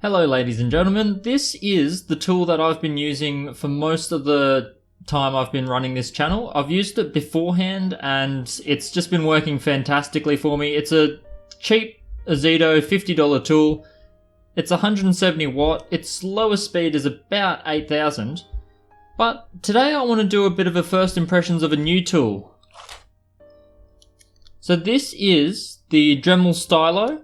Hello ladies and gentlemen, this is the tool that I've been using for most of the time I've been running this channel. I've used it beforehand and it's just been working fantastically for me. It's a cheap Ozito $50 tool. It's 170 watt, its lowest speed is about 8,000. But today I want to do a bit of a first impressions of a new tool. So this is the Dremel Stylo,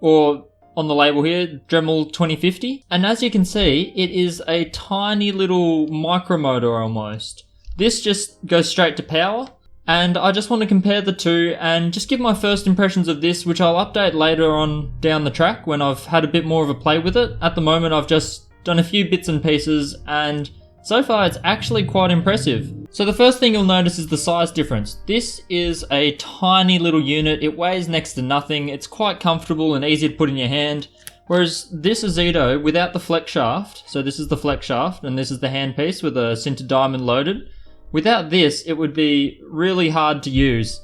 or on the label here, Dremel 2050. And as you can see, it is a tiny little micro motor almost. This just goes straight to power. And I just want to compare the two and just give my first impressions of this, which I'll update later on down the track when I've had a bit more of a play with it. At the moment, I've just done a few bits and pieces and so far it's actually quite impressive. So the first thing you'll notice is the size difference. This is a tiny little unit. It weighs next to nothing. It's quite comfortable and easy to put in your hand. Whereas this Ozito, without the flex shaft, so this is the flex shaft and this is the handpiece with a sintered diamond loaded. Without this, it would be really hard to use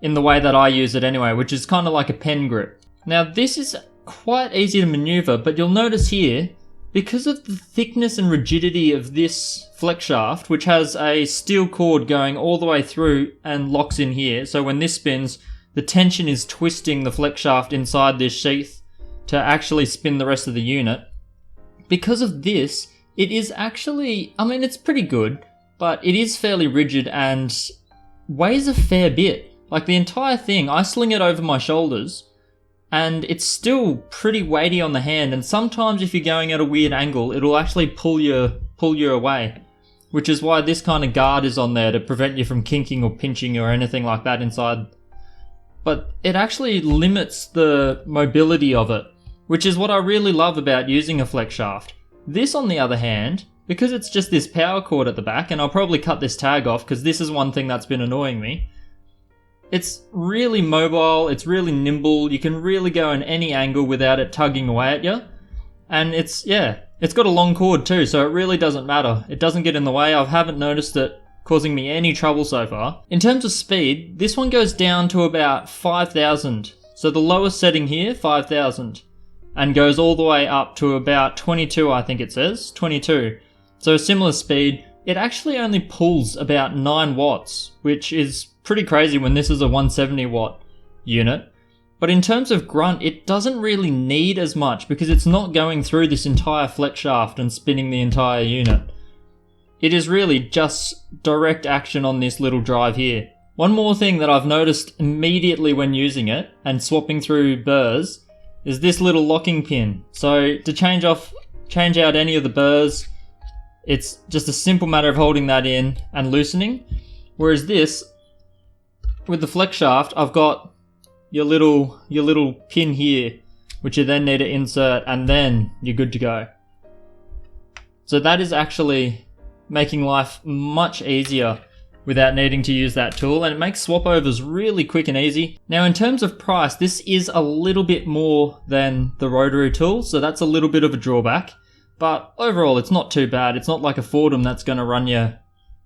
in the way that I use it anyway, which is kind of like a pen grip. Now this is quite easy to maneuver, but you'll notice here, because of the thickness and rigidity of this flex shaft, which has a steel cord going all the way through and locks in here, so when this spins, the tension is twisting the flex shaft inside this sheath to actually spin the rest of the unit. Because of this, it is actually, I mean, it's pretty good, but it is fairly rigid and weighs a fair bit. Like the entire thing, I sling it over my shoulders and it's still pretty weighty on the hand, and sometimes if you're going at a weird angle, it'll actually pull you away, which is why this kind of guard is on there to prevent you from kinking or pinching or anything like that inside. But it actually limits the mobility of it, which is what I really love about using a flex shaft. This, on the other hand, because it's just this power cord at the back, and I'll probably cut this tag off because this is one thing that's been annoying me. It's really mobile, it's really nimble, you can really go in any angle without it tugging away at you. And it's got a long cord too, so it really doesn't matter. It doesn't get in the way. I haven't noticed it causing me any trouble so far. In terms of speed, this one goes down to about 5,000. So the lowest setting here, 5,000. And goes all the way up to about 22, I think it says, 22. So a similar speed. It actually only pulls about 9 watts, which is pretty crazy when this is a 170 watt unit. But in terms of grunt, it doesn't really need as much because it's not going through this entire flex shaft and spinning the entire unit. It is really just direct action on this little drive here. One more thing that I've noticed immediately when using it and swapping through burrs is this little locking pin. So to change out any of the burrs, it's just a simple matter of holding that in and loosening. Whereas this, with the flex shaft, I've got your little pin here, which you then need to insert, and then you're good to go. So that is actually making life much easier without needing to use that tool, and it makes swap overs really quick and easy. Now in terms of price, this is a little bit more than the rotary tool, so that's a little bit of a drawback. But overall, it's not too bad. It's not like a Fordham that's going to run you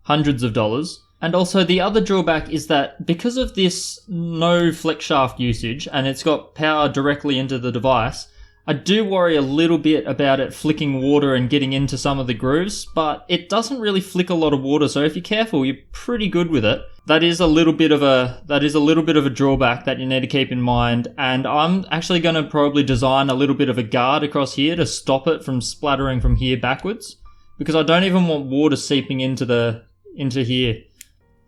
hundreds of dollars. And also the other drawback is that because of this no flex shaft usage and it's got power directly into the device, I do worry a little bit about it flicking water and getting into some of the grooves, but it doesn't really flick a lot of water, so if you're careful, you're pretty good with it. That is a little bit of a drawback that you need to keep in mind, and I'm actually going to probably design a little bit of a guard across here to stop it from splattering from here backwards, because I don't even want water seeping into here.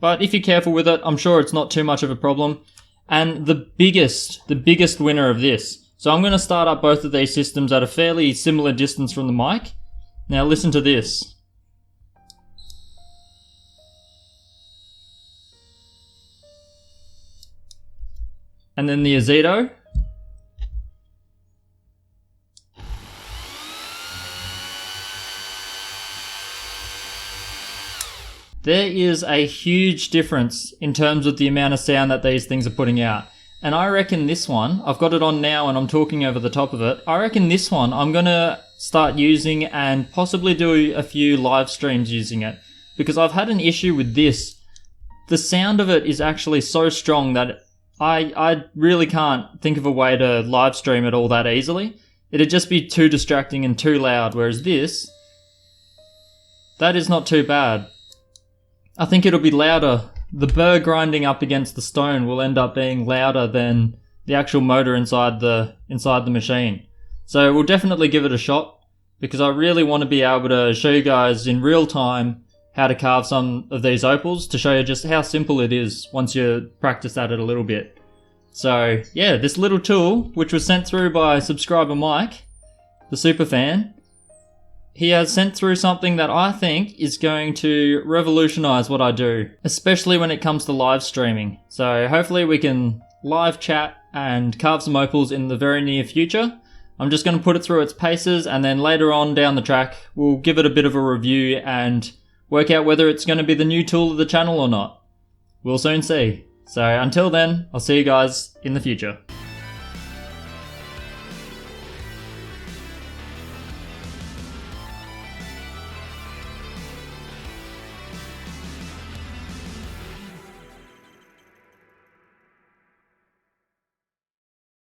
But if you're careful with it, I'm sure it's not too much of a problem. And the biggest winner of this. So I'm going to start up both of these systems at a fairly similar distance from the mic. Now listen to this. And then the Ozito. There is a huge difference in terms of the amount of sound that these things are putting out. And I reckon this one, I've got it on now and I'm talking over the top of it. I reckon this one I'm going to start using and possibly do a few live streams using it. Because I've had an issue with this. The sound of it is actually so strong that I really can't think of a way to live stream it all that easily. it'd just be too distracting and too loud, whereas this, that is not too bad. I think it'll be louder. The burr grinding up against the stone will end up being louder than the actual motor inside the machine. So we'll definitely give it a shot, because I really want to be able to show you guys in real time how to carve some of these opals, to show you just how simple it is once you practice at it a little bit. So yeah, this little tool, which was sent through by subscriber Mike, the superfan, he has sent through something that I think is going to revolutionize what I do, especially when it comes to live streaming. So hopefully we can live chat and carve some opals in the very near future. I'm just going to put it through its paces, and then later on down the track we'll give it a bit of a review and work out whether it's going to be the new tool of the channel or not. We'll soon see. So until then, I'll see you guys in the future.